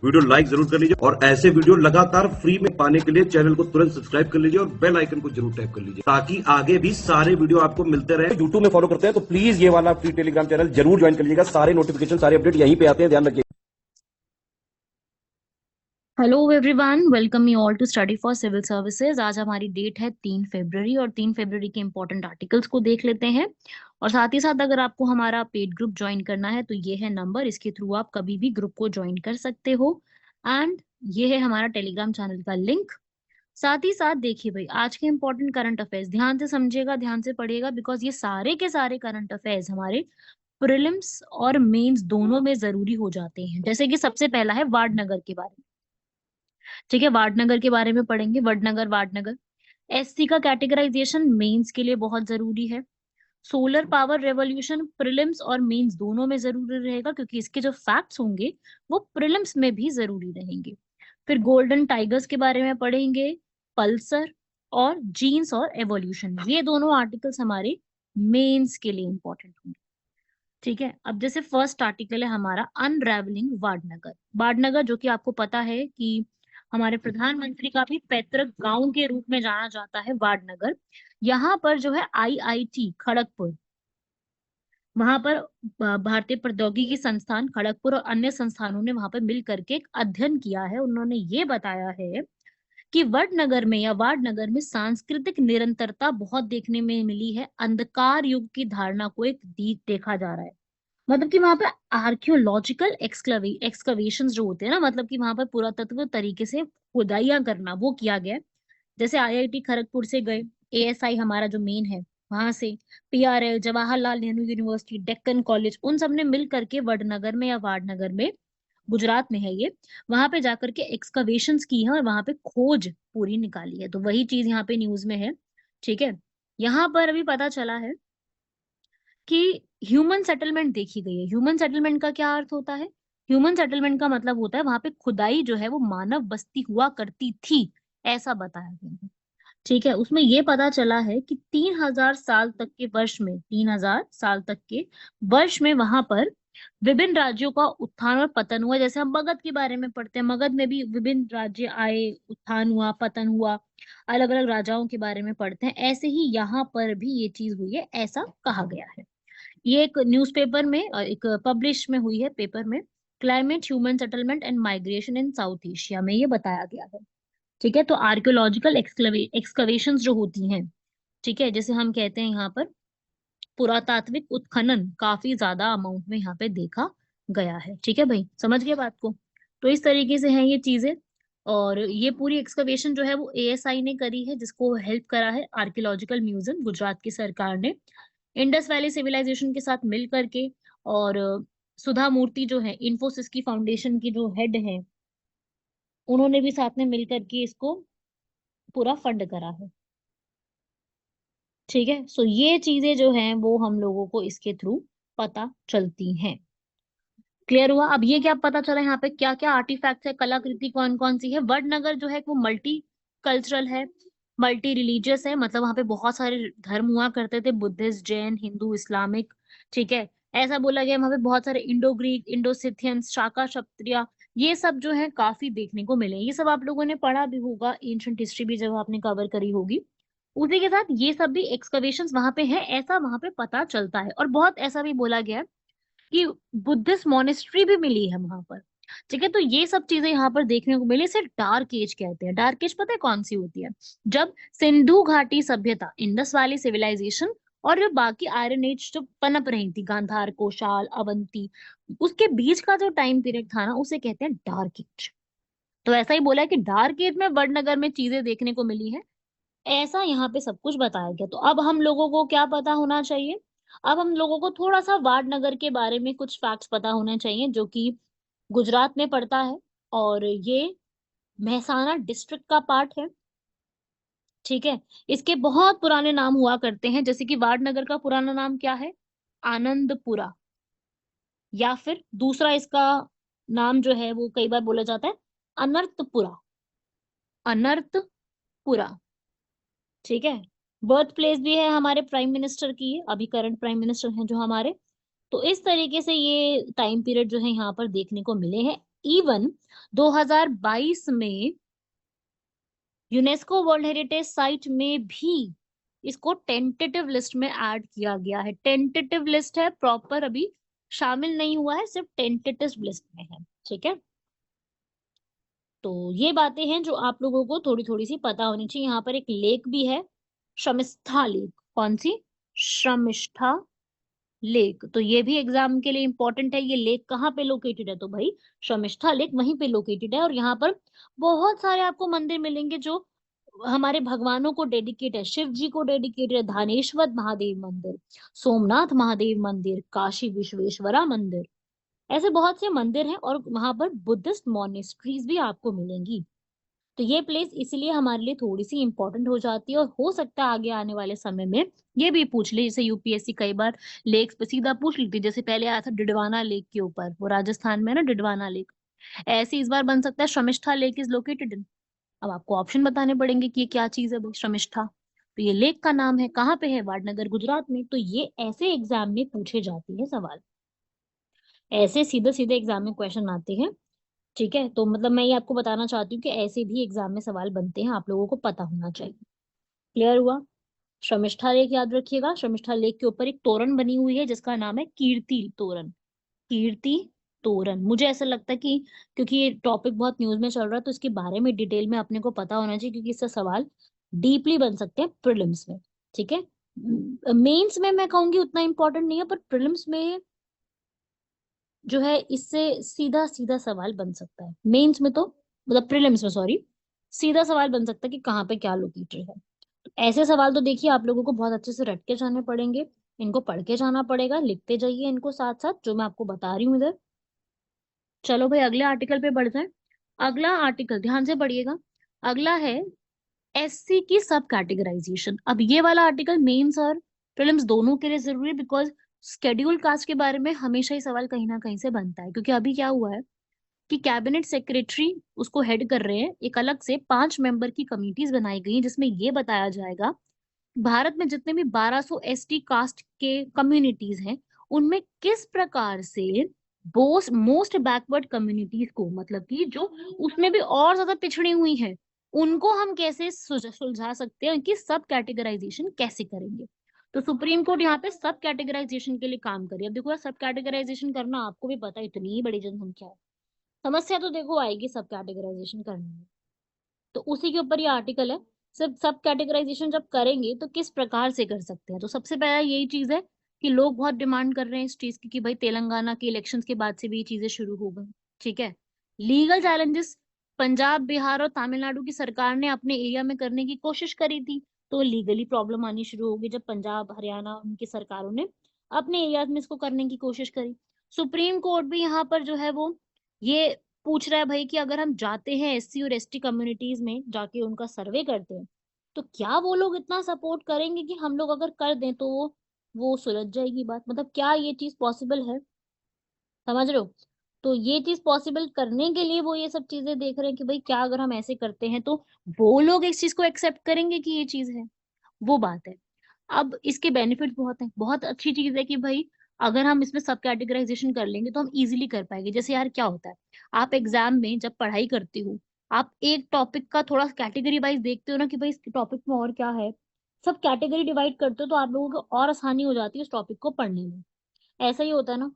Video like जरूर कर लीजिए और ऐसे वीडियो लगातार फ्री में पाने के लिए चैनल को तुरंत सब्सक्राइब कर लीजिए और बेल आइकन को जरूर टैप कर लीजिए ताकि आगे भी सारे वीडियो आपको मिलते रहे। यूट्यूब में फॉलो करते हैं तो प्लीज ये वाला फ्री टेलीग्राम चैनल जरूर ज्वाइन कर लीजिएगा। सारे नोटिफिकेशन, सारे अपडेट यहीं पे आते हैं, ध्यान रखिए। Hello everyone, welcome you all to study for civil services. आज हमारी डेट है 3 फरवरी और 3 फरवरी के इंपॉर्टेंट आर्टिकल्स को देख लेते हैं। और साथ ही साथ अगर आपको हमारा पेड ग्रुप ज्वाइन करना है तो ये है नंबर, इसके थ्रू आप कभी भी ग्रुप को ज्वाइन कर सकते हो। एंड ये है हमारा टेलीग्राम चैनल का लिंक। साथ ही साथ देखिए भाई, आज के इंपॉर्टेंट करंट अफेयर्स ध्यान से समझिएगा, ध्यान से पढ़िएगा, बिकॉज ये सारे के सारे करंट अफेयर्स हमारे प्रिलिम्स और मेंस दोनों में जरूरी हो जाते हैं। जैसे कि सबसे पहला है वाडनगर के बारे में। ठीक है, वाडनगर के बारे में पढ़ेंगे। वडनगर, वाडनगर। एससी का कैटेगराइजेशन मेंस के लिए बहुत जरूरी है। सोलर पावर रेवोल्यूशन प्रिलिम्स और मेंस दोनों में जरूरी रहेगा, क्योंकि इसके जो फैक्ट्स होंगे वो प्रिलिम्स में भी जरूरी रहेंगे। फिर गोल्डन टाइगर्स के बारे में पढ़ेंगे, पल्सर और जीन्स और एवोल्यूशन। ये दोनों आर्टिकल्स हमारे मेंस के लिए इंपॉर्टेंट होंगे। ठीक है, अब जैसे फर्स्ट आर्टिकल है हमारा अनरेवलिंग वाडनगर। वाडनगर जो कि आपको पता है कि हमारे प्रधानमंत्री का भी पैतृक गांव के रूप में जाना जाता है वाडनगर। यहाँ पर जो है आईआईटी खड़गपुर, वहां पर भारतीय प्रौद्योगिकी संस्थान खड़गपुर और अन्य संस्थानों ने वहां पर मिल करके एक अध्ययन किया है। उन्होंने ये बताया है कि वडनगर में या वाडनगर में सांस्कृतिक निरंतरता बहुत देखने में मिली है। अंधकार युग की धारणा को एक देखा जा रहा है। मतलब कि वहां पे आर्कियोलॉजिकल एक्सकवेशन जो होते हैं ना, मतलब कि वहां पर पुरातत्व तरीके से खुदाइयां करना, वो किया गया है। जैसे आईआईटी खड़गपुर से गए, एएसआई हमारा जो मेन है वहां से, PRL, Jawaharlal Nehru university, Deccan college, उन सब ने मिल करके वडनगर में या वाडनगर में, गुजरात में है ये, वहां पे जाकर के एक्सकवेशंस की है और वहां पे खोज पूरी निकाली है। तो वही चीज यहाँ पे न्यूज में है। ठीक है, यहाँ पर अभी पता चला है कि ह्यूमन सेटलमेंट देखी गई है। ह्यूमन सेटलमेंट का क्या अर्थ होता है? ह्यूमन सेटलमेंट का मतलब होता है वहां पे खुदाई जो है वो मानव बस्ती हुआ करती थी, ऐसा बताया गया है। ठीक है, उसमें ये पता चला है कि 3,000 साल तक के वर्ष में, 3,000 साल तक के वर्ष में वहां पर विभिन्न राज्यों का उत्थान और पतन हुआ। जैसे हम मगध के बारे में पढ़ते हैं, मगध में भी विभिन्न राज्य आए, उत्थान हुआ, पतन हुआ, अलग अलग राजाओं के बारे में पढ़ते हैं। ऐसे ही यहाँ पर भी ये चीज हुई है, ऐसा कहा गया है। ये एक न्यूज़पेपर में एक पब्लिश में हुई है पेपर में, climate, human settlement and migration in south Asia में, ये बताया गया है। ठीक है, तो आर्कियोलॉजिकल एक्सकवेशंस जो होती हैं, ठीक है, जैसे हम कहते हैं यहाँ पर पुरातात्विक उत्खनन काफी ज्यादा अमाउंट में यहाँ पे देखा गया है। ठीक है भाई, समझ गए बात को? तो इस तरीके से हैं ये चीजें। और ये पूरी एक्सकवेशन जो है वो एएसआई ने करी है, जिसको हेल्प करा है आर्कियोलॉजिकल म्यूजियम गुजरात की सरकार ने, इंडस वैली सिविलाइजेशन के साथ मिल करके। और सुधा मूर्ति जो है इंफोसिस की फाउंडेशन की जो हेड है, उन्होंने भी साथ में मिल करके इसको पूरा फंड करा है। ठीक है, सो ये चीजें जो हैं वो हम लोगों को इसके थ्रू पता चलती हैं। क्लियर हुआ? अब ये क्या पता चला यहाँ पे, क्या क्या आर्टिफैक्ट्स है, कलाकृति कौन कौन सी है। वडनगर जो है वो मल्टी कल्चरल है, मल्टी रिलीजियस है, मतलब वहां पे बहुत सारे धर्म हुआ करते थे, बुद्धिस्ट, जैन, हिंदू, इस्लामिक। ठीक है, ऐसा बोला गया वहां पे बहुत सारे इंडो ग्रीक, इंडो सिथियंस, शाका, क्षत्रिय, ये सब जो है काफी देखने को मिले। ये सब आप लोगों ने पढ़ा भी होगा, एंशंट हिस्ट्री भी जब आपने कवर करी होगी। उसी के साथ ये सब भी एक्सकवेशंस वहां पे हैं, ऐसा वहां पे पता चलता है। और बहुत ऐसा भी बोला गया है कि बुद्धिस्ट मोनेस्ट्री भी मिली है वहां पर। ठीक है, तो ये सब चीजें यहाँ पर देखने को मिली। इसे डार्क एज कहते हैं। डार्क एज पता है कौन सी होती है? जब सिंधु घाटी सभ्यता, इंडस वैली सिविलाइजेशन और जो बाकी आयरन एज जो पनप रही थी, गांधार, कोशाल, अवंती, उसके बीच का जो टाइम पीरियड था ना, उसे कहते हैं डार्क एज। तो ऐसा ही बोला है कि डार्क एज में वडनगर में चीजें देखने को मिली है, ऐसा यहाँ पे सब कुछ बताया गया। तो अब हम लोगों को क्या पता होना चाहिए? अब हम लोगों को थोड़ा सा वाडनगर के बारे में कुछ फैक्ट्स पता होने चाहिए, जो कि गुजरात में पड़ता है और ये मेहसाना डिस्ट्रिक्ट का पार्ट है। ठीक है, इसके बहुत पुराने नाम हुआ करते हैं, जैसे कि वाडनगर का पुराना नाम क्या है? आनंदपुरा। या फिर दूसरा इसका नाम जो है वो कई बार बोला जाता है अनर्थपुरा। अनर्थपुरा। ठीक है, बर्थ प्लेस भी है हमारे प्राइम मिनिस्टर की, ये अभी करंट प्राइम मिनिस्टर हैं जो हमारे। तो इस तरीके से ये टाइम पीरियड जो है यहाँ पर देखने को मिले हैं। इवन 2022 में यूनेस्को वर्ल्ड हेरिटेज साइट में भी इसको टेंटेटिव लिस्ट में ऐड किया गया है। टेंटेटिव लिस्ट है, प्रॉपर अभी शामिल नहीं हुआ है, सिर्फ टेंटेटिव लिस्ट में है। ठीक है, तो ये बातें हैं जो आप लोगों को थोड़ी थोड़ी सी पता होनी चाहिए। यहाँ पर एक लेक भी है, शमिष्ठा लेक। कौन सी? शमिष्ठा लेक। तो ये भी एग्जाम के लिए इंपॉर्टेंट है। ये लेक कहाँ पे लोकेटेड है? तो भाई शमिष्ठा लेक वहीं पे लोकेटेड है। और यहाँ पर बहुत सारे आपको मंदिर मिलेंगे जो हमारे भगवानों को डेडिकेट है। शिव जी को डेडिकेट है। धानेश्वर महादेव मंदिर, सोमनाथ महादेव मंदिर, काशी विश्वेश्वरा मंदिर, ऐसे बहुत से मंदिर हैं। और वहां पर बुद्धिस्ट मॉनेस्ट्रीज भी आपको मिलेंगी। तो ये प्लेस इसलिए हमारे लिए थोड़ी सी इंपॉर्टेंट हो जाती है। और हो सकता है आगे आने वाले समय में ये भी पूछ ले, जैसे यूपीएससी कई बार लेक्स पे सीधा पूछ लेती है। जैसे पहले आया था डिडवाना लेक के ऊपर, वो राजस्थान में है ना डिडवाना लेक। ऐसे इस बार बन सकता है Sharmishtha lake is located in. अब आपको ऑप्शन बताने पड़ेंगे कि ये क्या चीज है भाई शमिष्ठा। तो ये लेक का नाम है, कहाँ पे है? वाडनगर गुजरात में। तो ये ऐसे एग्जाम में पूछे जाते हैं सवाल, ऐसे सीधे सीधे एग्जाम में क्वेश्चन आते हैं। ठीक है, तो मतलब मैं ये आपको बताना चाहती हूँ कि ऐसे भी एग्जाम में सवाल बनते हैं, आप लोगों को पता होना चाहिए। क्लियर हुआ? शर्मिष्ठा लेक याद रखिएगा। शर्मिष्ठा लेक के ऊपर एक तोरण बनी हुई है जिसका नाम है कीर्ति तोरण। कीर्ति तोरण। मुझे ऐसा लगता है कि क्योंकि ये टॉपिक बहुत न्यूज में चल रहा है तो इसके बारे में डिटेल में अपने को पता होना चाहिए, क्योंकि इससे सवाल डीपली बन सकते हैं प्रीलिम्स में। ठीक है, मेंस में मैं कहूंगी उतना इंपॉर्टेंट नहीं है, पर प्रीलिम्स में जो है इससे सीधा सीधा सवाल बन सकता है। मेंस में तो, मतलब प्रीलिम्स में सॉरी, सीधा सवाल बन सकता है कि कहाँ पे क्या लोकेटेड है। तो ऐसे सवाल तो देखिए आप लोगों को बहुत अच्छे से रट के जाने पड़ेंगे, इनको पढ़ के जाना पड़ेगा, लिखते जाइए इनको साथ साथ जो मैं आपको बता रही हूँ इधर। चलो भाई अगले आर्टिकल पे बढ़ जाए। अगला आर्टिकल ध्यान से पढ़िएगा। अगला है एससी की सब कैटेगराइजेशन। अब ये वाला आर्टिकल मेंस और प्रीलिम्स दोनों के लिए जरूरी है, बिकॉज शेड्यूल कास्ट के बारे में हमेशा ही सवाल कहीं ना कहीं से बनता है। क्योंकि अभी क्या हुआ है कि कैबिनेट सेक्रेटरी उसको हेड कर रहे हैं, एक अलग से 5 मेंबर की कमिटीज बनाई गई हैं जिसमें ये बताया जाएगा भारत में जितने भी 1200 एसटी कास्ट के कम्युनिटीज हैं उनमें किस प्रकार से बोस मोस्ट बैकवर्ड कम्युनिटीज को, मतलब कि जो उसमें भी और ज्यादा पिछड़ी हुई है, उनको हम कैसे सुलझा सकते हैं, उनकी सब कैटेगराइजेशन कैसे करेंगे। तो सुप्रीम कोर्ट यहाँ पे सब कैटेगराइजेशन के लिए काम करे। अब देखो यार, सब कैटेगराइजेशन करना आपको भी पता है इतनी बड़ी जनसंख्या है, समस्या तो देखो आएगी सब कैटेगराइजेशन करने में। तो उसी के ऊपर ये आर्टिकल है। सिर्फ सब कैटेगराइजेशन जब करेंगे तो किस प्रकार से कर सकते हैं। तो सबसे पहला यही चीज है कि लोग बहुत डिमांड कर रहे हैं इस चीज की कि भाई तेलंगाना के इलेक्शंस के बाद से भी ये चीजें शुरू हो गई। ठीक है, लीगल चैलेंजेस पंजाब बिहार और तमिलनाडु की सरकार ने अपने एरिया में करने की कोशिश करी थी, तो लीगली प्रॉब्लम आनी शुरू होगी जब पंजाब हरियाणा उनकी सरकारों ने अपने एरिया में इसको करने की कोशिश करी। सुप्रीम कोर्ट भी यहाँ पर जो है वो ये पूछ रहा है भाई कि अगर हम जाते हैं एससी और एसटी कम्युनिटीज में जाके उनका सर्वे करते हैं तो क्या वो लोग इतना सपोर्ट करेंगे कि हम लोग अगर कर दें तो वो सुलझ जाएगी बात। मतलब क्या ये चीज पॉसिबल है? समझ रहे हो? तो ये चीज पॉसिबल करने के लिए वो ये सब चीजें देख रहे हैं कि भाई क्या अगर हम ऐसे करते हैं तो वो लोग इस चीज को एक्सेप्ट करेंगे कि ये चीज है। वो बात है। अब इसके बेनिफिट बहुत हैं, बहुत अच्छी चीज है कि भाई अगर हम इसमें सब कैटेगराइजेशन कर लेंगे तो हम इजीली कर पाएंगे। जैसे यार क्या होता है, आप एग्जाम में जब पढ़ाई करते हो आप एक टॉपिक का थोड़ा कैटेगरी वाइज देखते हो ना कि भाई इस टॉपिक में और क्या है, सब कैटेगरी डिवाइड करते हो तो आप लोगों को और आसानी हो जाती है उस टॉपिक को पढ़ने में। ऐसा ही होता है ना।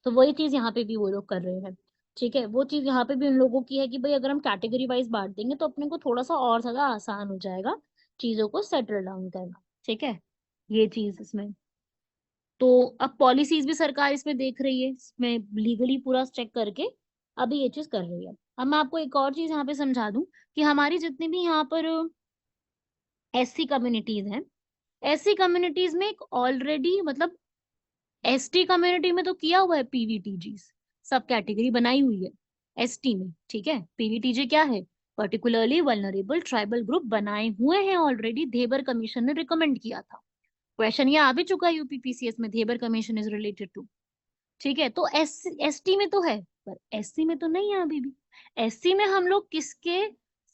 तो वही चीज यहाँ पे भी वो लोग कर रहे हैं। ठीक है, वो चीज यहाँ पे भी उन लोगों की है कि भाई अगर हम कैटेगरी वाइज बांट देंगे तो अपने को थोड़ा सा और ज्यादा आसान हो जाएगा चीजों को सेटल डाउन करना। ठीक है, ये चीज इसमें। तो अब पॉलिसीज भी सरकार इसमें देख रही है, इसमें लीगली पूरा चेक करके अभी ये चीज कर रही है। अब मैं आपको एक और चीज यहाँ पे समझा दूं कि हमारी जितनी भी यहाँ पर एससी कम्युनिटीज हैं, एससी कम्युनिटीज में एक ऑलरेडी मतलब एसटी कम्युनिटी में तो किया हुआ है पीवीटीजी, सब कैटेगरी बनाई हुई है एसटी में। ठीक है, पीवीटीजी क्या है? पर्टिकुलरली वल्नरेबल ट्राइबल ग्रुप बनाए हुए हैं ऑलरेडी, धेबर कमीशन ने रिकमेंड किया था। क्वेश्चन ये आ भी चुका है यूपीपीसीएस में, धेबर कमीशन इज रिलेटेड टू। ठीक है, तो एसटी में तो है पर एससी में तो नहीं है अभी भी। एससी में हम लोग किसके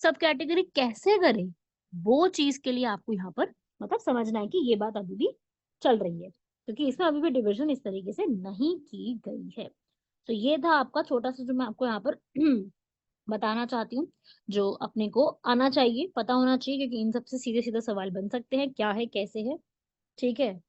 सब कैटेगरी कैसे करें, वो चीज के लिए आपको यहाँ पर मतलब समझना है कि ये बात अभी भी चल रही है, क्योंकि इसमें अभी भी डिवीजन इस तरीके से नहीं की गई है। तो ये था आपका छोटा सा जो मैं आपको यहाँ पर बताना चाहती हूँ, जो अपने को आना चाहिए, पता होना चाहिए, क्योंकि इन सबसे सीधे सीधे सवाल बन सकते हैं, क्या है कैसे है। ठीक है,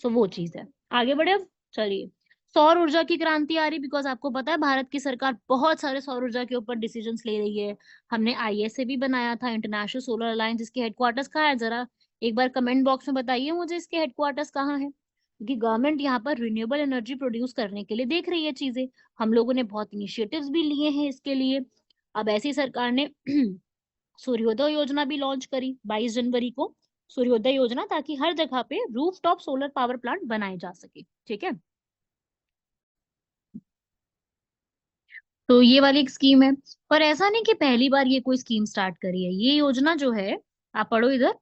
सो वो चीज है। आगे बढ़े अब, चलिए। सौर ऊर्जा की क्रांति आ रही, बिकॉज आपको पता है भारत की सरकार बहुत सारे सौर ऊर्जा के ऊपर डिसीजंस ले रही है। हमने आईएसए भी बनाया था, इंटरनेशनल सोलर अलायंस, इसके हेडक्वार्टर्स कहाँ है, जरा एक बार कमेंट बॉक्स में बताइए मुझे इसके हेडक्वार्टर्स कहाँ है, क्योंकि गवर्नमेंट यहाँ पर रिन्यूएबल एनर्जी प्रोड्यूस करने के लिए देख रही है चीजें। हम लोगों ने बहुत इनिशिएटिव्स भी लिए हैं इसके लिए। अब ऐसी सरकार ने सूर्योदय योजना भी लॉन्च करी 22 जनवरी को, सूर्योदय योजना, ताकि हर जगह पे रूफटॉप सोलर पावर प्लांट बनाए जा सके। ठीक है, तो ये वाली एक स्कीम है। पर ऐसा नहीं कि पहली बार ये कोई स्कीम स्टार्ट करी है, ये योजना जो है, आप पढ़ो इधर,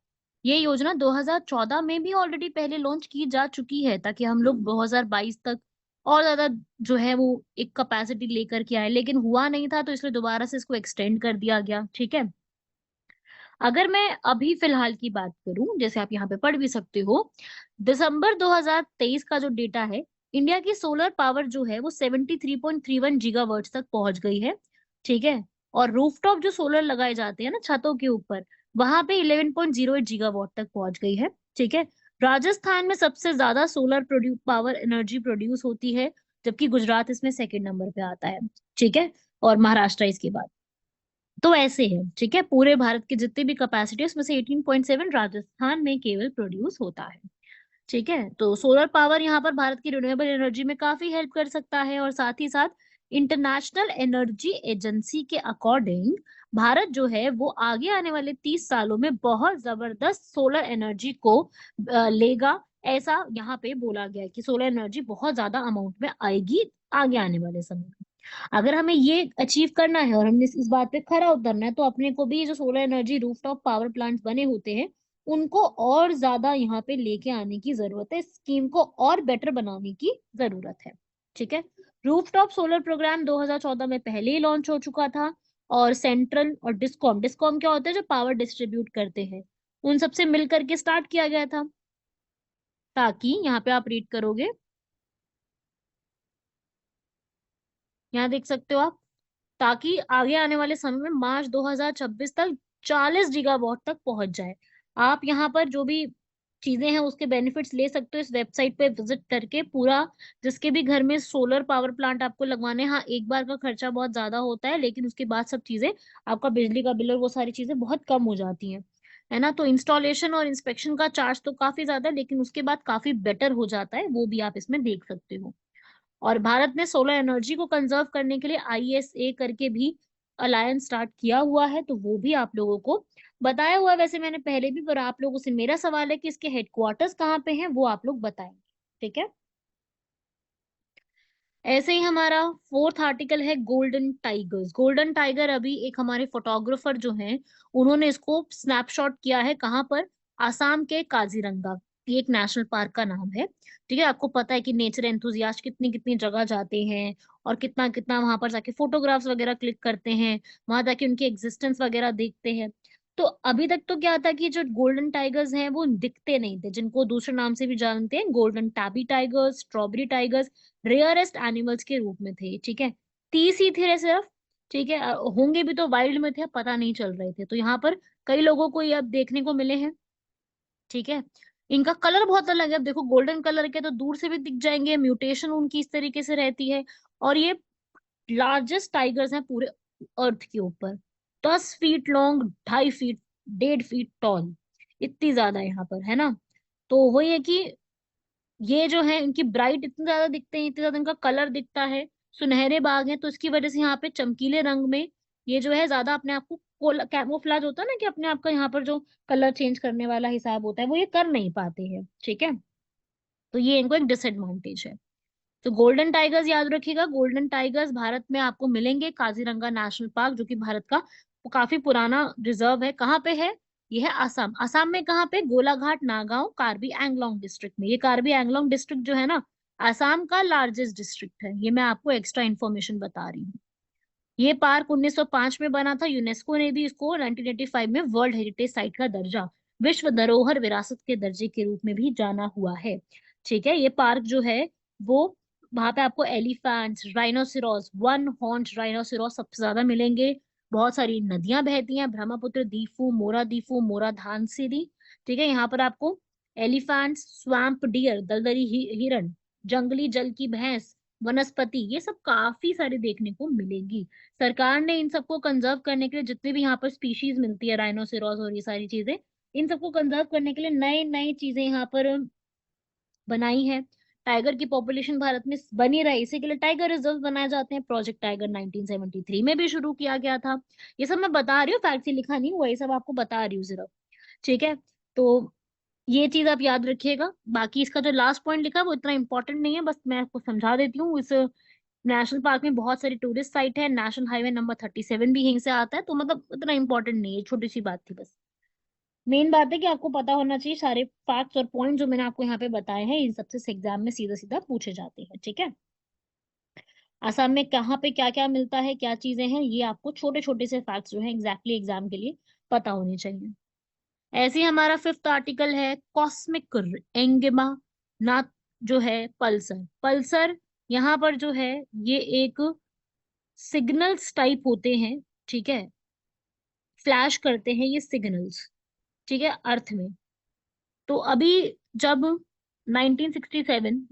ये योजना 2014 में भी ऑलरेडी पहले लॉन्च की जा चुकी है, ताकि हम लोग 2022 तक और ज्यादा जो है वो एक कैपेसिटी लेकर के आए, लेकिन हुआ नहीं था, तो इसलिए दोबारा से इसको एक्सटेंड कर दिया गया। ठीक है, अगर मैं अभी फिलहाल की बात करूं, जैसे आप यहाँ पे पढ़ भी सकते हो, दिसंबर 2023 का जो डेटा है, इंडिया की सोलर पावर जो है वो 73.31 गीगावाट तक पहुंच गई है। ठीक है, और रूफटॉप जो सोलर लगाए जाते हैं ना छतों के ऊपर, वहां पे 11.08 गीगावाट तक पहुंच गई है। ठीक है, राजस्थान में सबसे ज्यादा solar produce power energy produce होती है, जबकि गुजरात इसमें सेकंड नंबर पे आता है। ठीक है, और महाराष्ट्र इसके बाद। तो ऐसे है, ठीक है, पूरे भारत के जितने भी कैपेसिटी है उसमें से 18.7 राजस्थान में केवल प्रोड्यूस होता है। ठीक है, तो सोलर पावर यहाँ पर भारत की रिन्यूएबल एनर्जी में काफी हेल्प कर सकता है, और साथ ही साथ इंटरनेशनल एनर्जी एजेंसी के अकॉर्डिंग भारत जो है वो आगे आने वाले 30 सालों में बहुत जबरदस्त सोलर एनर्जी को लेगा। ऐसा यहाँ पे बोला गया है कि सोलर एनर्जी बहुत ज्यादा अमाउंट में आएगी आगे आने वाले समय में। अगर हमें ये अचीव करना है और हमने इस बात पे खरा उतरना है, तो अपने को भी ये जो solar energy rooftop power plants बने होते हैं, उनको और ज्यादा यहाँ पे लेके आने की जरूरत है, स्कीम को और बेटर बनाने की जरूरत है। ठीक है, रूफटॉप सोलर प्रोग्राम 2014 में पहले ही लॉन्च हो चुका था, और सेंट्रल और डिस्कॉम, डिस्कॉम क्या होता है, जो पावर डिस्ट्रीब्यूट करते हैं, उन सबसे मिल करके स्टार्ट किया गया था, ताकि यहाँ पे आप रीड करोगे, यहाँ देख सकते हो आप, ताकि आगे आने वाले समय में मार्च 2026 तक 40 गीगावाट तक पहुंच जाए। आप यहाँ पर जो भी चीजें हैं उसके बेनिफिट्स ले सकते हो इस वेबसाइट पे विजिट करके पूरा। जिसके भी घर में सोलर पावर प्लांट आपको लगवाने, हाँ एक बार का खर्चा बहुत ज्यादा होता है, लेकिन उसके बाद सब चीजें, आपका बिजली का बिल और वो सारी चीजें बहुत कम हो जाती हैं, है ना। तो इंस्टॉलेशन और इंस्पेक्शन का चार्ज तो काफी ज्यादा है, लेकिन उसके बाद काफी बेटर हो जाता है, वो भी आप इसमें देख सकते हो। और भारत ने सोलर एनर्जी को कंजर्व करने के लिए आईएसए करके भी अलायंस स्टार्ट किया हुआ है, तो वो भी आप लोगों को बताया हुआ है, वैसे मैंने पहले भी, पर आप लोगों से मेरा सवाल है कि इसके हेडक्वार्टर्स कहाँ पे हैं, वो आप लोग बताएंगे। ठीक है, ऐसे ही हमारा फोर्थ आर्टिकल है गोल्डन टाइगर्स। गोल्डन टाइगर अभी एक हमारे फोटोग्राफर जो हैं, उन्होंने इसको स्नैपशॉट किया है, कहाँ पर, आसाम के काजीरंगा, ये एक नेशनल पार्क का नाम है। ठीक है, आपको पता है कि नेचर एंथुजियास्ट कितनी कितनी जगह जाते हैं, और कितना कितना वहां पर जाके फोटोग्राफ्स वगैरह क्लिक करते हैं, वहां जाके उनकी एग्जिस्टेंस वगैरह देखते हैं। तो अभी तक तो क्या था कि जो गोल्डन टाइगर्स हैं वो दिखते नहीं थे, जिनको दूसरे नाम से भी जानते हैं, golden tabby tigers, strawberry tigers, rarest animals के रूप में थे। ठीक है, 30 ही थे सिर्फ। ठीक है, होंगे भी तो वाइल्ड में थे, पता नहीं चल रहे थे, तो यहाँ पर कई लोगों को ये अब देखने को मिले हैं। ठीक है, इनका कलर बहुत अलग है, अब देखो गोल्डन कलर के तो दूर से भी दिख जाएंगे, म्यूटेशन उनकी इस तरीके से रहती है। और ये लार्जेस्ट टाइगर्स हैं पूरे अर्थ के ऊपर, 10 feet long, 2.5 feet, 1.5 feet tall, इतनी ज्यादा यहाँ पर, है ना। तो वही है कि ये जो है इनकी ब्राइट इतने ज्यादा दिखते हैं, इतने ज्यादा इनका कलर दिखता है, सुनहरे बाग हैं, तो इसकी वजह से यहाँ पे चमकीले रंग में ये जो है ज्यादा अपने आप को, कैमोफ्लेज होता है ना, कि अपने आप का यहाँ पर जो कलर चेंज करने वाला हिसाब होता है, वो ये कर नहीं पाते हैं। ठीक है, तो ये इनको एक डिसएडवांटेज है। तो गोल्डन टाइगर्स याद रखिएगा, गोल्डन टाइगर्स भारत में आपको मिलेंगे, काजीरंगा नेशनल पार्क, जो कि भारत का काफी पुराना रिजर्व है, कहाँ पे है, ये है आसाम। आसाम में कहाँ पे, गोलाघाट, नागांव, कार्बी एंगलोंग डिस्ट्रिक्ट में। ये कार्बी एंगलोंग डिस्ट्रिक्ट जो है ना, आसाम का लार्जेस्ट डिस्ट्रिक्ट है, ये मैं आपको एक्स्ट्रा इन्फॉर्मेशन बता रही हूँ। ये पार्क 1905 में बना था, यूनेस्को ने भी इसको 1985 में वर्ल्ड हेरिटेज साइट का दर्जा, विश्व धरोहर विरासत के दर्जे के रूप में भी जाना हुआ है। ठीक है, ये पार्क जो है वो वहां पे आपको एलिफेंट्स, राइनोसिरोस, वन हॉर्न राइनोसिरोस सबसे ज्यादा मिलेंगे। बहुत सारी नदियां बहती हैं, ब्रह्मपुत्र, दीफू, मोरा धानसिरी। ठीक है, यहाँ पर आपको एलिफेंट्स, स्वैम्प डियर, दलदली हिरण, जंगली जल की भैंस, वनस्पति, ये सब काफी सारी देखने को मिलेगी। सरकार ने इन सबको कंजर्व करने के लिए, जितने भी यहाँ पर स्पीशीज मिलती है राइनोसिरोस और ये सारी चीजें, इन सबको कंजर्व करने के लिए नए नए चीजें यहाँ पर बनाई है। टाइगर की पॉपुलेशन भारत में बनी रहे, इसी के लिए टाइगर रिजर्व बनाए जाते हैं। प्रोजेक्ट टाइगर 1973 में भी शुरू किया गया था। ये सब मैं बता रही हूँ, फैक्ट ही लिखा नहीं हुआ, ये सब आपको बता रही हूँ सिर्फ। ठीक है, तो ये चीज आप याद रखिएगा। बाकी इसका जो लास्ट पॉइंट लिखा है वो इतना इंपॉर्टेंट नहीं है, बस मैं आपको समझा देती हूँ। इस नेशनल पार्क में बहुत सारी टूरिस्ट साइट है, नेशनल हाईवे नंबर 37 भी यहीं से आता है, तो मतलब इतना इंपॉर्टेंट नहीं है, छोटी सी बात थी बस। मेन बात है कि आपको पता होना चाहिए सारे फैक्ट्स और पॉइंट जो मैंने आपको यहाँ पे बताए हैं, इन सबसे एग्जाम में सीधा सीधा पूछे जाते हैं। ठीक है, असम में कहाँ पे क्या क्या मिलता है, क्या चीजें हैं, ये आपको छोटे छोटे से फैक्ट्स जो है एग्जैक्टली एग्जाम के लिए पता होने चाहिए। ऐसे ही हमारा फिफ्थ आर्टिकल है कॉस्मिक एंगमा ना, जो है पल्सर। पल्सर यहाँ पर जो है ये एक सिग्नल्स टाइप होते हैं। ठीक है, फ्लैश करते हैं ये सिग्नल्स, ठीक है, अर्थ में। तो अभी जब 1967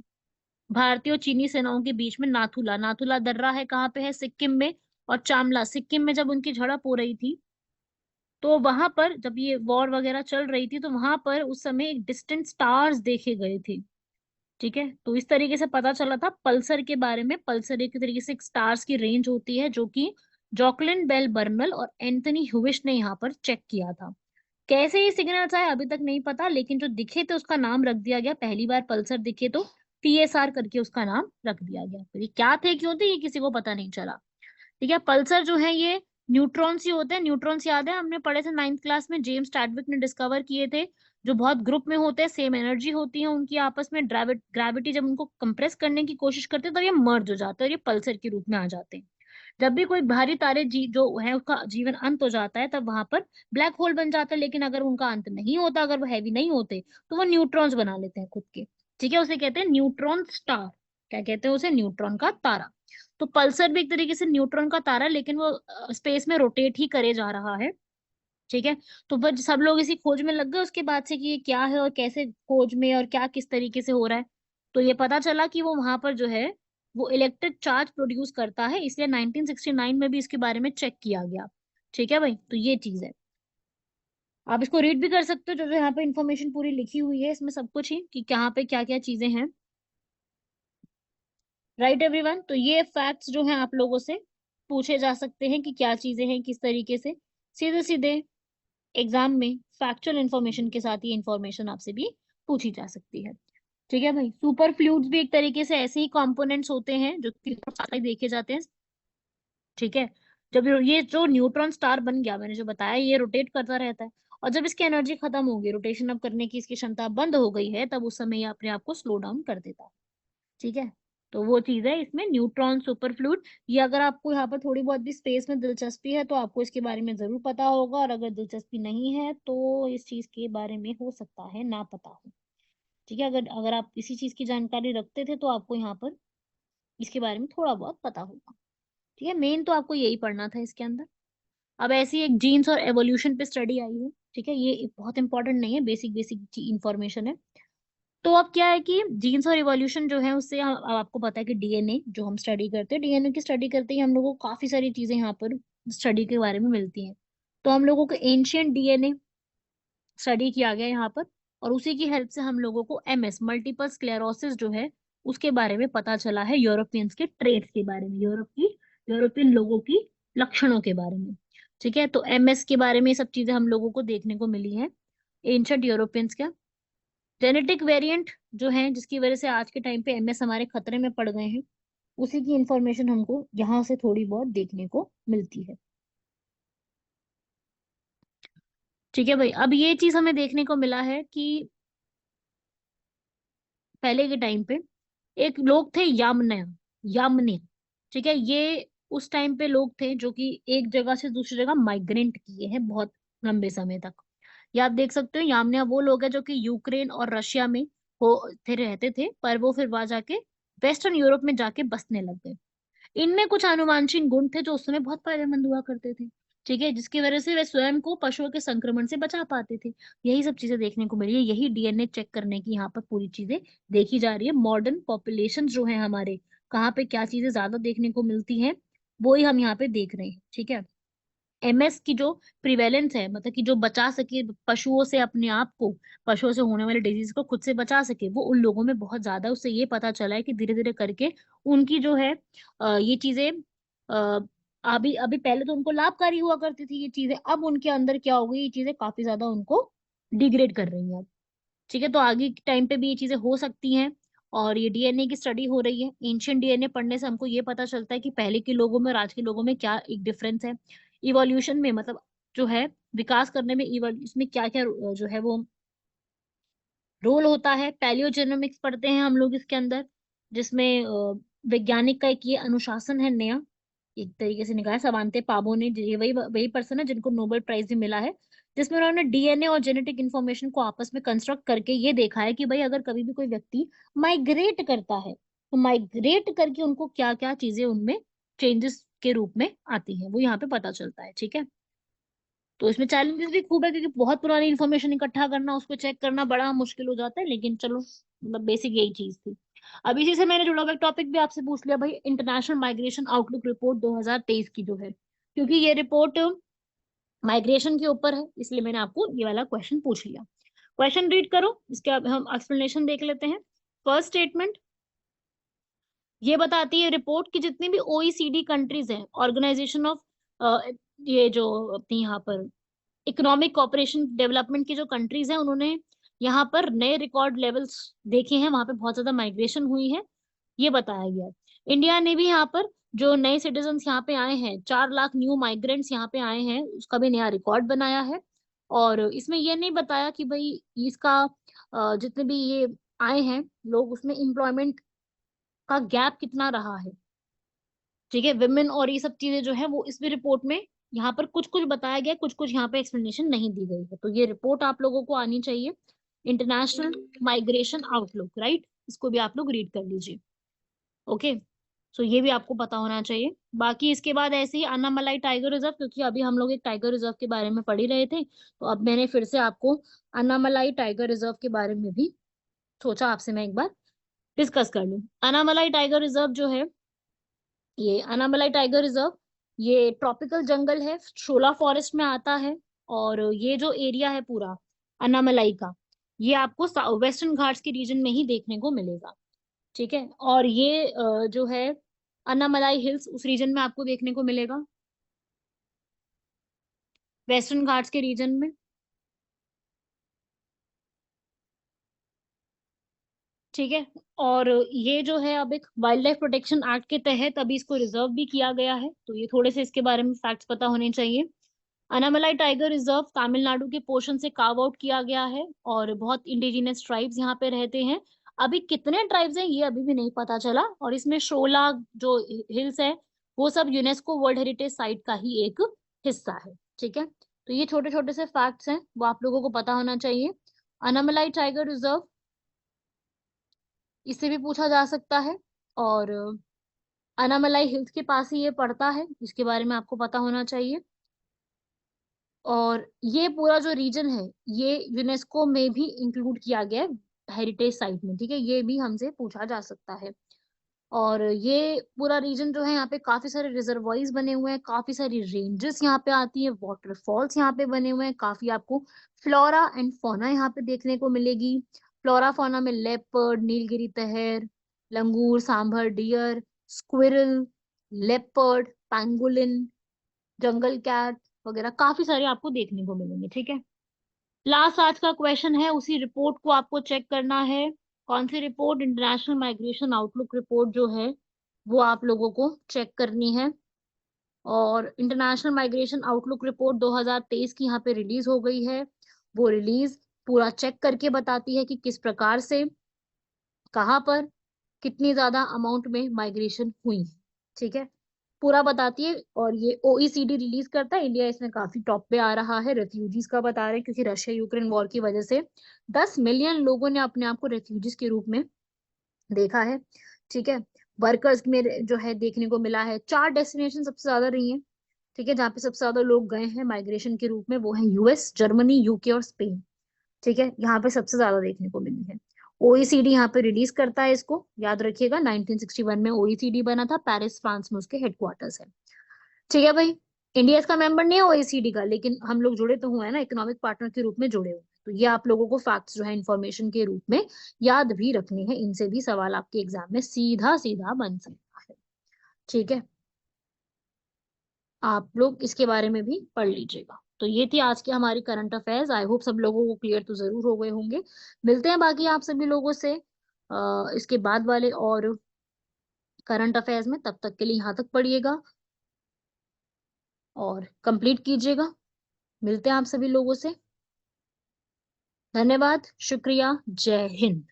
भारतीय और चीनी सेनाओं के बीच में नाथुला, नाथुला दर्रा है कहाँ पे है, सिक्किम में, और चामला, सिक्किम में, जब उनकी झड़प हो रही थी, तो वहां पर जब ये वॉर वगैरह चल रही थी, तो वहां पर उस समय एक डिस्टेंट स्टार्स देखे गए थे। ठीक है, तो इस तरीके से पता चला था पल्सर के बारे में। पल्सर एक तरीके से एक स्टार्स की रेंज होती है, जो कि जॉकलिन बेल बर्नल और एंथनी ह्यूविश ने यहाँ पर चेक किया था। कैसे ये सिग्नल्स आए अभी तक नहीं पता, लेकिन जो दिखे थे उसका नाम रख दिया गया। पहली बार पल्सर दिखे तो पीएसआर करके उसका नाम रख दिया गया। फिर ये क्या थे, क्यों थे, ये किसी को पता नहीं चला। ठीक है, पल्सर जो है ये न्यूट्रॉन्स ही होते हैं। न्यूट्रॉन्स याद है, हमने पढ़े थे 9th क्लास में, जेम्स टैडविक ने डिस्कवर किए थे। जो बहुत ग्रुप में होते हैं, सेम एनर्जी होती है उनकी आपस में, ग्रेविटी जब उनको कंप्रेस करने की कोशिश करते हैं तो ये मर्ज हो जाते हैं और ये पल्सर के रूप में आ जाते हैं। जब भी कोई भारी तारे जो है उसका जीवन अंत हो जाता है, तब वहां पर ब्लैक होल बन जाता है। लेकिन अगर उनका अंत नहीं होता, अगर वो हैवी नहीं होते, तो वो न्यूट्रॉन्स बना लेते हैं खुद के। ठीक है, उसे कहते हैं न्यूट्रॉन स्टार। क्या कहते हैं उसे, न्यूट्रॉन का तारा। तो पल्सर भी एक तरीके से न्यूट्रॉन का तारा है, लेकिन वो स्पेस में रोटेट ही करे जा रहा है। ठीक है, तो बस सब लोग इसी खोज में लग गए उसके बाद से कि ये क्या है और कैसे खोज में और क्या किस तरीके से हो रहा है। तो ये पता चला कि वो वहां पर जो है वो इलेक्ट्रिक चार्ज प्रोड्यूस करता है, इसलिए 1969 में भी इसके बारे में चेक किया गया। ठीक है भाई, तो ये चीज है। आप इसको रीड भी कर सकते हो, जो जो यहाँ पे इंफॉर्मेशन पूरी लिखी हुई है इसमें सब कुछ ही, कि यहाँ पे क्या क्या चीजें हैं। राइट एवरीवन, तो ये फैक्ट्स जो हैं आप लोगों से पूछे जा सकते हैं कि क्या चीजें हैं, किस तरीके से, सीधे सीधे एग्जाम में फैक्चुअल इंफॉर्मेशन के साथ ये इंफॉर्मेशन आपसे भी पूछी जा सकती है। ठीक है भाई, सुपर फ्लूइड्स भी एक तरीके से ऐसे ही कंपोनेंट्स होते हैं जो कि सारे देखे जाते हैं। ठीक है, जब ये जो न्यूट्रॉन स्टार बन गया, मैंने जो बताया, ये रोटेट करता रहता है, और जब इसकी एनर्जी खत्म होगी, रोटेशन अब करने की इसकी क्षमता बंद हो गई है, तब उस समय ये अपने आप को स्लो डाउन कर देता है। ठीक है, तो वो चीज है इसमें न्यूट्रॉन सुपर फ्लूइड। ये अगर आपको यहाँ पर थोड़ी बहुत भी स्पेस में दिलचस्पी है तो आपको इसके बारे में जरूर पता होगा, और अगर दिलचस्पी नहीं है तो इस चीज के बारे में हो सकता है ना पता हो। ठीक है, अगर अगर आप इसी चीज की जानकारी रखते थे तो आपको यहाँ पर इसके बारे में थोड़ा बहुत पता होगा। ठीक है, मेन तो आपको यही पढ़ना था इसके अंदर। अब ऐसी एक जीन्स और एवोल्यूशन पे स्टडी आई है। ठीक है, ये बहुत इंपॉर्टेंट नहीं है, बेसिक बेसिक इंफॉर्मेशन है। तो अब क्या है कि जीन्स और इवोल्यूशन जो है उससे अब आपको पता है कि डीएनए जो हम स्टडी करते हैं, डीएनए की स्टडी करते ही हम लोगों को काफी सारी चीजें यहाँ पर स्टडी के बारे में मिलती हैं। तो हम लोगों को एंशियंट डीएनए स्टडी किया गया यहाँ पर, और उसी की हेल्प से हम लोगों को एमएस, मल्टीपल स्क्लेरोसिस जो है, उसके बारे में पता चला है। यूरोपियंस के ट्रेड्स के बारे में, यूरोपियन लोगों की लक्षणों के बारे में। ठीक है, तो एमएस के बारे में ये सब चीजें हम लोगों को देखने को मिली है एंशियंट यूरोपियंस का। जेनेटिक वेरिएंट जो है जिसकी वजह से आज के टाइम पे एमएस हमारे खतरे में पड़ गए हैं, उसी की इंफॉर्मेशन हमको यहाँ से थोड़ी बहुत देखने को मिलती है। ठीक है भाई, अब ये चीज हमें देखने को मिला है कि पहले के टाइम पे एक लोग थे यामने, यामने। ठीक है, ये उस टाइम पे लोग थे जो कि एक जगह से दूसरी जगह माइग्रेंट किए हैं बहुत लंबे समय तक। ये आप देख सकते हो, यामनिया वो लोग हैं जो कि यूक्रेन और रशिया में हो थे रहते थे, पर वो फिर वहां जाके वेस्टर्न यूरोप में जाके बसने लग गए। इनमें कुछ आनुवांशिक गुण थे जो उस समय बहुत फायदेमंद हुआ करते थे, ठीक है, जिसकी वजह से वे स्वयं को पशुओं के संक्रमण से बचा पाते थे। यही सब चीजें देखने को मिली है, यही डीएनए चेक करने की यहाँ पर पूरी चीजें देखी जा रही है। मॉडर्न पॉपुलेशन जो है हमारे, कहाँ पे क्या चीजें ज्यादा देखने को मिलती हैं, वो ही हम यहाँ पे देख रहे हैं, ठीक है। एमएस की जो प्रिवेलेंस है, मतलब कि जो बचा सके पशुओं से अपने आप को, पशुओं से होने वाले डिजीज को खुद से बचा सके, वो उन लोगों में बहुत ज्यादा है। उससे ये पता चला है कि धीरे धीरे करके उनकी जो है ये चीजें अभी अभी पहले तो उनको लाभकारी हुआ करती थी ये चीजें, अब उनके अंदर क्या हो गई, ये चीजें काफी ज्यादा उनको डिग्रेड कर रही हैं अब, ठीक है। तो आगे के टाइम पे भी ये चीजें हो सकती हैं। और ये डीएनए की स्टडी हो रही है। एंशियंट डीएनए पढ़ने से हमको ये पता चलता है कि पहले के लोगों में और आज के लोगों में क्या एक डिफरेंस है, इवोल्यूशन में, मतलब जो है विकास करने में, इसमें क्या क्या जो है वो रोल होता है। पैलियोजेनोमिक्स पढ़ते हैं हम लोग इसके अंदर, जिसमें वैज्ञानिक का एक ये अनुशासन है नया, एक तरीके से निकाला समानते पाबो ने, ये वही वही पर्सन है जिनको नोबेल प्राइज भी मिला है, जिसमें उन्होंने डीएनए और जेनेटिक इंफॉर्मेशन को आपस में कंस्ट्रक्ट करके ये देखा है कि भाई अगर कभी भी कोई व्यक्ति माइग्रेट करता है, तो माइग्रेट करके उनको क्या क्या चीजें उनमें चेंजेस के रूप में आती हैं, वो यहाँ पे पता चलता है, ठीक है। तो इसमें चैलेंजेस भी खूब है, क्योंकि बहुत पुरानी इन्फॉर्मेशन इकट्ठा करना, उसको चेक करना बड़ा मुश्किल हो जाता है, लेकिन चलो, मतलब बेसिक यही चीज थी। अब इसी से मैंने जुड़ा हुआ एक टॉपिक भी आपसे पूछ लिया भाई, इंटरनेशनल माइग्रेशन आउटलुक रिपोर्ट 2023 की जो है, क्योंकि ये रिपोर्ट माइग्रेशन के ऊपर है, इसलिए मैंने आपको ये वाला क्वेश्चन पूछ लिया। क्वेश्चन रीड करो, इसके अब हम एक्सप्लेनेशन देख लेते हैं। फर्स्ट स्टेटमेंट ये बताती है रिपोर्ट की जितनी भी ओईसीडी कंट्रीज हैं, ऑर्गेनाइजेशन ऑफ ये जो अपनी यहाँ पर इकोनॉमिक कॉपरेशन डेवलपमेंट की जो कंट्रीज हैं, उन्होंने यहाँ पर नए रिकॉर्ड लेवल्स देखे हैं, वहां पे बहुत ज्यादा माइग्रेशन हुई है, ये बताया गया है। इंडिया ने भी यहाँ पर जो नए सिटीजन्स यहाँ पे आए हैं, 4 लाख न्यू माइग्रेंट्स यहाँ पे आए हैं, उसका भी नया रिकॉर्ड बनाया है। और इसमें ये नहीं बताया कि भाई इसका जितने भी ये आए हैं लोग, उसमें एम्प्लॉयमेंट का गैप कितना रहा है, ठीक है, विमेन और ये सब चीजें जो है वो इस रिपोर्ट में यहाँ पर कुछ कुछ बताया गया, कुछ कुछ यहाँ पे एक्सप्लेनेशन नहीं दी गई है। तो ये रिपोर्ट आप लोगों को आनी चाहिए, इंटरनेशनल माइग्रेशन आउटलुक, राइट, इसको भी आप लोग रीड कर लीजिए। ओके, सो ये भी आपको पता होना चाहिए। बाकी इसके बाद ऐसे ही अन्नामलाई टाइगर रिजर्व, क्योंकि अभी हम लोग एक टाइगर रिजर्व के बारे में पढ़ ही रहे थे, तो अब मैंने फिर से आपको अन्नामलाई टाइगर रिजर्व के बारे में भी सोचा आपसे मैं एक बार डिस्कस कर लूं। अन्नामलाई टाइगर रिजर्व जो है, ये अनामलाई टाइगर रिजर्व, ये ट्रॉपिकल जंगल है, शोला फॉरेस्ट में आता है। और ये जो एरिया है पूरा अनामलाई का, ये आपको वेस्टर्न घाट्स के रीजन में ही देखने को मिलेगा, ठीक है। और ये जो है अनामलाई हिल्स उस रीजन में आपको देखने को मिलेगा, वेस्टर्न घाट्स के रीजन में, ठीक है। और ये जो है अब एक वाइल्ड लाइफ प्रोटेक्शन एक्ट के तहत अभी इसको रिजर्व भी किया गया है, तो ये थोड़े से इसके बारे में फैक्ट्स पता होने चाहिए। अनामलाई टाइगर रिजर्व तमिलनाडु के पोर्शन से कार्व आउट किया गया है, और बहुत इंडिजिनस ट्राइब्स यहाँ पे रहते हैं। अभी कितने ट्राइब्स हैं ये अभी भी नहीं पता चला, और इसमें शोला जो हिल्स है वो सब यूनेस्को वर्ल्ड हेरिटेज साइट का ही एक हिस्सा है, ठीक है। तो ये छोटे छोटे से फैक्ट्स हैं, वो आप लोगों को पता होना चाहिए। अनामलाई टाइगर रिजर्व, इससे भी पूछा जा सकता है। और अनामलाई हिल्स के पास ही ये पड़ता है, इसके बारे में आपको पता होना चाहिए। और ये पूरा जो रीजन है, ये यूनेस्को में भी इंक्लूड किया गया है हेरिटेज साइट में, ठीक है, ये भी हमसे पूछा जा सकता है। और ये पूरा रीजन जो है, यहाँ पे काफी सारे रिजर्वॉइस बने हुए हैं, काफी सारी रेंजेस यहाँ पे आती है, वाटरफॉल्स यहाँ पे बने हुए हैं, काफी आपको फ्लोरा एंड फौना यहाँ पे देखने को मिलेगी। फ्लोरा फौना में लेपर्ड, नीलगिरी तहर, लंगूर, सांभर, deer, squirrel, leopard, pangolin, jungle cat वगैरह काफी सारे आपको देखने को मिलेंगे, ठीक है। लास्ट आज का क्वेश्चन है, उसी रिपोर्ट को आपको चेक करना है। कौन सी report? International Migration Outlook report जो है वो आप लोगों को चेक करनी है। और इंटरनेशनल माइग्रेशन आउटलुक रिपोर्ट 2023 की यहाँ पे रिलीज हो गई है। वो रिलीज पूरा चेक करके बताती है कि किस प्रकार से, कहाँ पर, कितनी ज्यादा अमाउंट में माइग्रेशन हुई है, ठीक है, पूरा बताती है। और ये ओईसीडी रिलीज करता है, इंडिया इसमें काफी टॉप पे आ रहा है। रेफ्यूजीज का बता रहे हैं, क्योंकि रशिया यूक्रेन वॉर की वजह से 10 मिलियन लोगों ने अपने आप को रेफ्यूजीज के रूप में देखा है, ठीक है। वर्कर्स में जो है देखने को मिला है 4 डेस्टिनेशन सबसे ज्यादा रही है, ठीक है, जहाँ पे सबसे ज्यादा लोग गए हैं माइग्रेशन के रूप में, वो है यूएस, जर्मनी, यूके और स्पेन। ठीक है, यहाँ पे सबसे ज्यादा देखने को मिली है। ओईसीडी यहाँ पे रिलीज करता है इसको, याद रखिएगा 1961 में ओईसीडी बना था, पेरिस फ्रांस में उसके हेडक्वार्टर्स है। ठीक है भाई, इंडिया इसका मेंबर नहीं है ओईसीडी का, लेकिन हम लोग जुड़े तो हुए हैं ना, इकोनॉमिक पार्टनर के रूप में जुड़े हुए हैं। तो ये आप लोगों को फैक्ट्स जो है इंफॉर्मेशन के रूप में याद भी रखने हैं, इनसे भी सवाल आपके एग्जाम में सीधा सीधा बन सकता है। ठीक है, आप लोग इसके बारे में भी पढ़ लीजिएगा। तो ये थी आज की हमारी करंट अफेयर्स, आई होप सब लोगों को क्लियर तो जरूर हो गए होंगे। मिलते हैं बाकी आप सभी लोगों से इसके बाद वाले और करंट अफेयर्स में। तब तक के लिए यहाँ तक पढ़िएगा और कंप्लीट कीजिएगा। मिलते हैं आप सभी लोगों से। धन्यवाद, शुक्रिया, जय हिंद।